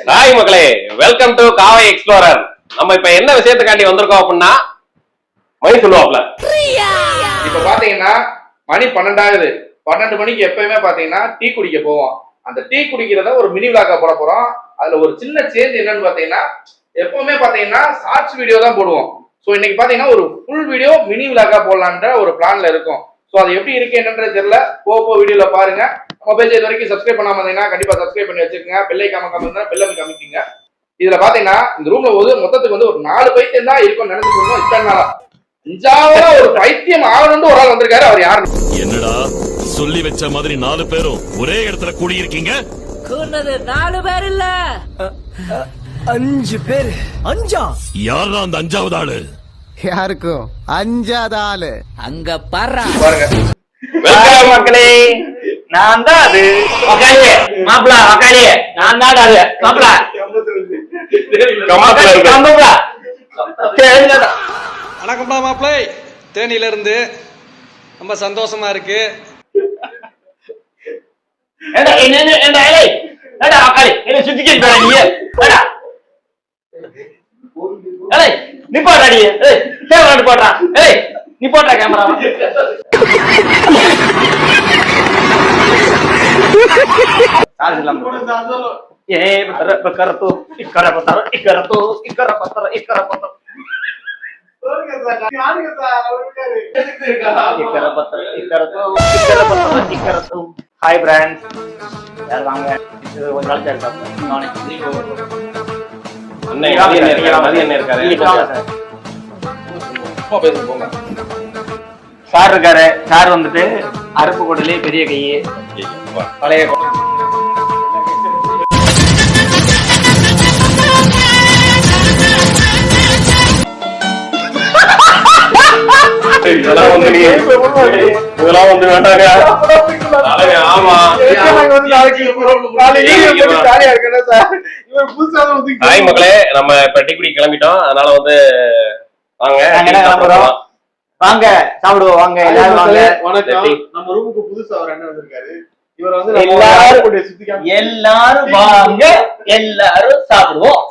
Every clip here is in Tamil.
ஹாய் மக்களே, வெல்கம் டு காவை எக்ஸ்ப்ளோரர். நம்ம இப்ப என்ன விஷயத்துக்காண்டி வந்திருக்கோம் அப்படின்னா மணி சொல்லுவாப்ல. இப்ப பாத்தீங்கன்னா மணி 12 ஆகுது. 12 மணிக்கு எப்பயுமே பாத்தீங்கன்னா டீ குடிக்க போவோம். அந்த டீ குடிக்கிறத ஒரு மினி விளாக்கா போட போறோம். அதுல ஒரு சின்ன சேஞ்ச் என்னன்னு பாத்தீங்கன்னா, எப்பவுமே பாத்தீங்கன்னா ஷார்ட்ஸ் வீடியோ தான் போடுவோம். சோ இன்னைக்கு பாத்தீங்கன்னா ஒரு ஃபுல் வீடியோ மினி விளாக்கா போடலான்ற ஒரு பிளான்ல இருக்கும். சோ அது எப்படி இருக்கு என்னன்றது தெரியல. போக வீடியோல பாருங்க. மொபைல் இது வரைக்கும் சப்ஸ்கிரைப் பண்ணாம இருந்தீங்கன்னா கண்டிப்பா சப்ஸ்கிரைப் பண்ணி வச்சுக்கோங்க. பெல் ஐகான் காமிச்சா பெல் காமிக்கீங்க. இதுல பாத்தீங்கன்னா இந்த ரூம்ல மொத்தத்துக்கு ஒரு 4 பைத்தியம் தான் இருக்கும் நினைச்சுக்கணும். இத்தனை நாளா 5ஆவதா ஒரு பைத்தியம் ஆகணும்னு ஒரு ஆள் வந்திருக்காரு. அவர் யாரு? என்னடா சொல்லி வச்ச மாதிரி 4 பேரும் ஒரே இடத்துல கூடி இருக்கீங்க? கூர்னது 4 பேர் இல்ல 5 பேர். 5ஆ? யாரா அந்த 5ஆவது ஆளு? யாருக்கும் 5ஆவது ஆளு அங்க பாருங்க. வெல்கம் மக்களே, நான் தான் அது உக்காளியே மாப்பிள உக்காளியே நான் தான் அது மாப்பிள வணக்கம்டா மாப்பிளை, தேனியில இருந்து ரொம்ப சந்தோஷமா இருக்கு. நீ போடுறாடி போடுறா நீ போடுற கேமரா ஹாய் பிராண்ட் யார் வாங்க கொஞ்ச நாள் சார் இருக்காரு. சார் வந்துட்டு அருப்பு கோட்டிலே பெரிய கையே பழைய இதெல்லாம் வந்து வேண்டாங்க. ஆமா ஹாய் மக்களே, நம்ம இப்ப டீ குடி கிளம்பிட்டோம். அதனால வந்து வாங்க வாங்க சாப்பிடுவோம். வாங்க எல்லாரும் வாங்க. வணக்கம். நம்ம ரூமுக்கு புதுசா ஒரு அண்ணன் வந்திருக்காரு. இவர் வந்து எல்லாரும் வாங்க, எல்லாரும் சாப்பிடுவோம்.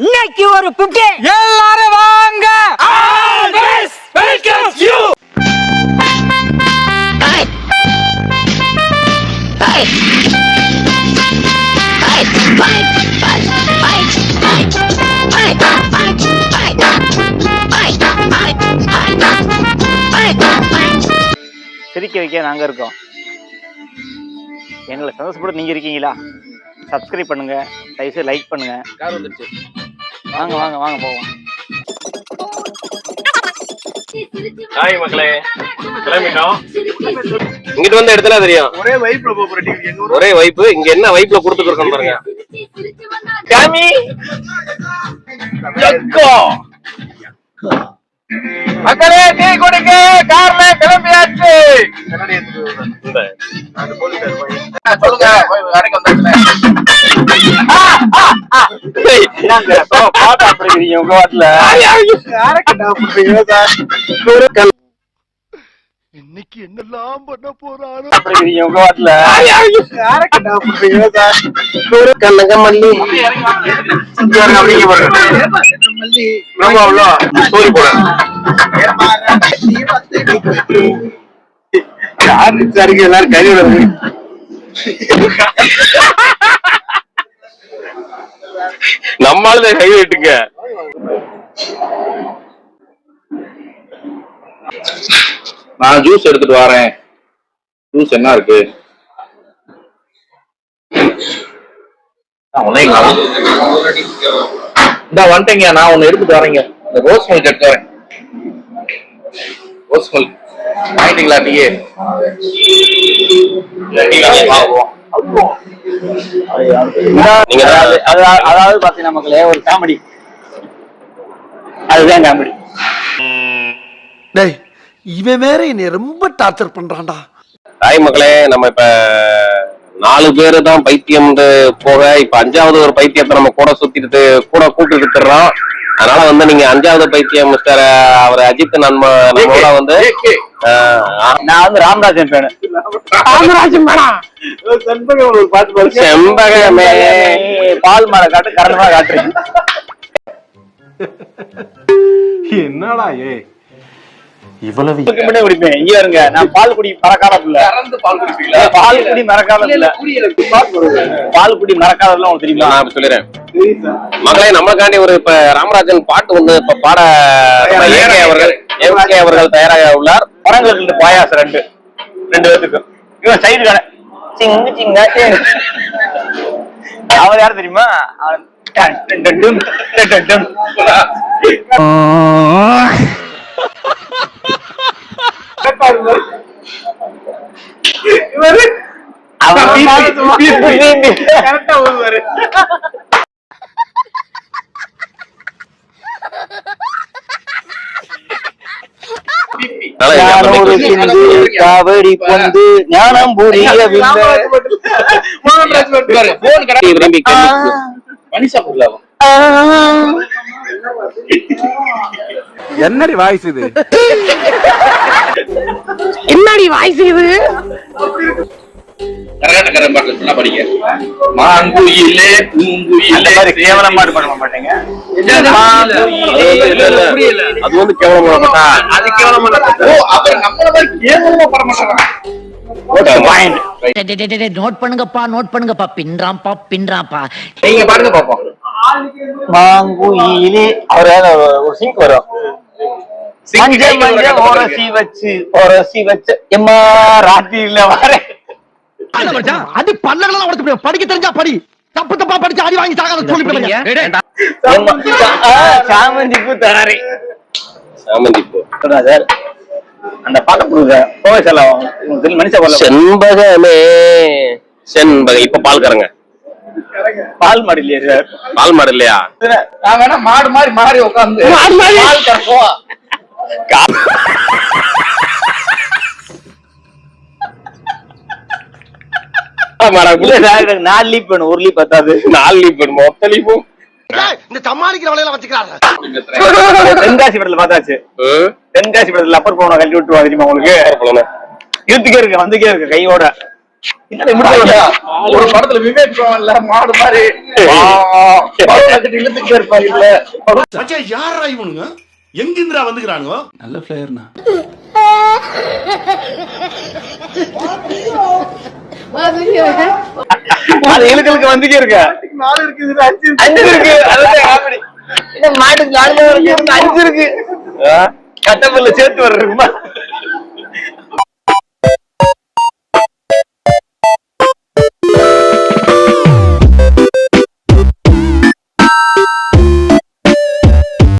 இன்னைக்கு ஒரு 50 எல்லாரும் வாங்க. Always welcome you. சிரிக்க வைக்க நாங்க இருக்கோம். எங்களை சந்தோஷப்பட நீங்க இருக்கீங்களா? சப்ஸ்கிரைப் பண்ணுங்க, தயவுசெய்து லைக் பண்ணுங்க. கார் வந்துருச்சு. வாங்க வாங்க வாங்க போவோம். ஹாய் மக்களே, கிளம்பிட்டோம். இங்கிட்டு வந்த இடத்துல தெரியும் ஒரே வைப்ல போறீங்க. ஒரே வைப்பு. இங்க என்ன வைப்ல கொடுத்துருக்கோம் பாருங்க. காமி மக்களே, டீ குடிக்க கார்ல கிளம்பியாச்சு. சொல்லுங்க, கடைக்கு வந்தாச்சுல. பாட்டு அப்படிங்கிறீங்க உங்க வாட்டில. இன்னைக்கு என்னெல்லாம் பண்ண போறாரோ அப்படிங்கிறீங்க உங்க வாட்டில. கண்ணங்க மல்லி ஸ்டோரி போட எல்லாரும் கை நம்மால கை வெட்டுங்க. நான் ஜூஸ் எடுத்துட்டு வரேன். ஜூஸ் என்ன இருக்கு? வந்துட்டீங்க. நான் ஒண்ணு எடுத்துட்டு வரேங்க. இந்த ரோஸ் மில்க் எடுத்து வரேன். ரோஸ் மில்க் வாங்கிட்டீங்களா? டீயே அதாவது பாத்தீங்கன்னா மக்களே, ஒரு காமெடி. அதுதான் காமெடி. டேய், இவன் வேற என்னை ரொம்ப டார்ச்சர் பண்றான்டா. ஹாய் மக்களே, நம்ம இப்ப 4 பேரு தான் பைத்தியம் போக இப்ப 5ஆவது ஒரு பைத்தியத்தை நம்ம கூட சுத்திட்டு கூட கூப்பிட்டு இருக்கிறோம். அதனால வந்து நீங்க 5வது பைத்தியம் மிஸ்டர் அவர் அஜித் நம்மளோட வந்து நான் வந்து ராமராஜன் பேனு. ராமராஜன் மேடா செம்பகமே பால் மரம் காட்டு கரண்டமா காட்டுறீங்க. என்னடா இவ்வளவு குடிப்பேன். இங்க இருங்க, நான் பால் குடி மறக்காத பிள்ளை. பால் குடிப்பீங்களா? பால் குடி மறக்காத பிள்ளை. பால் குடி மறக்காதெல்லாம் உங்களுக்கு தெரியுமா? நான் சொல்லிடுறேன் மகளே. நம்மளுக்காண்டி ஒரு இப்ப ராமராஜன் பாட்டு வந்து இப்ப பாட MK அவர்கள் தயாராக உள்ளார். பழங்களுக்கு பாயாசம் ரெண்டு பேத்துக்கு. இவன் சைடு கடை சிங்கு சிங்க. அவர் யாரு தெரியுமா? காவடி பொந்து ஞானம் புரியவில்லை. என்னடி வாய்ஸ் இது? என்னடி வாய்ஸ் இது? கரகாட்டக்காரன் பாட்டு சொன்னா படிங்க. மாங்குயிலே பூங்குயிலே கேவலமா பண்ண மாட்டேங்க. அது வந்து கேவலமா அது கேவலமா. ஓ, அவர் நம்மள மாதிரி கேவலமா பண்ண மாட்டாங்க. நோட் பண்ணுங்கப்பா பின்றாம்பா. நீங்க பாருங்க பாப்போம். மாங்குயிலே அவர் ஒரு சிங்க் வரும். ஒரசி வச்சு எம்மா ராத்திரில வரேன். அது பல்லெல்லாம் உடைச்சு படிக்க தெரிஞ்சா படி. தப்பு தப்பா படிச்சு அடி வாங்கி சாகாத சொல்லி சாமந்தி பூ தராரே. சாமந்தி பூ சார் அந்த பாட்டு கொடுங்க. போக செல்லாம் மனுஷன் செண்பகமே செண்பக. இப்ப பால் கறங்க. பால் மாடு இல்லையா சார்? பால் மாடு இல்லையா? நான் வேணா மாடு மாதிரி மாறி உட்காந்து பால் கறப்போம். நாலு லீப் வேணும், ஒரு லீப் பத்தாது. 4 லீப் வேணும், மொத்த லீப்பும். இந்த சமாளிக்கிற வலையில வச்சுக்கிறாங்க. தென்காசி படத்துல பார்த்தாச்சு. தென்காசி படத்துல அப்பர் போன கட்டி விட்டுருவா தெரியுமா உங்களுக்கு? இழுத்துக்கே இருக்கு, வந்துக்கே இருக்கு கையோட. ஒரு படத்துல விவேக் இல்ல மாடு மாதிரி இழுத்துக்கிட்டே இருப்பாங்க. யாரா இவனுங்க? எங்கிந்திரா வந்துக்கிறானுங்க? நல்ல பிளேயர்னா. அது இழுக்களுக்கு வந்துக்கே இருக்கு. 4 இருக்குது, 5 இருக்கு. மாட்டுக்கு 4 இருக்கு, 5 இருக்கு. கட்டப்பல்ல சேர்த்து வர்றதுமா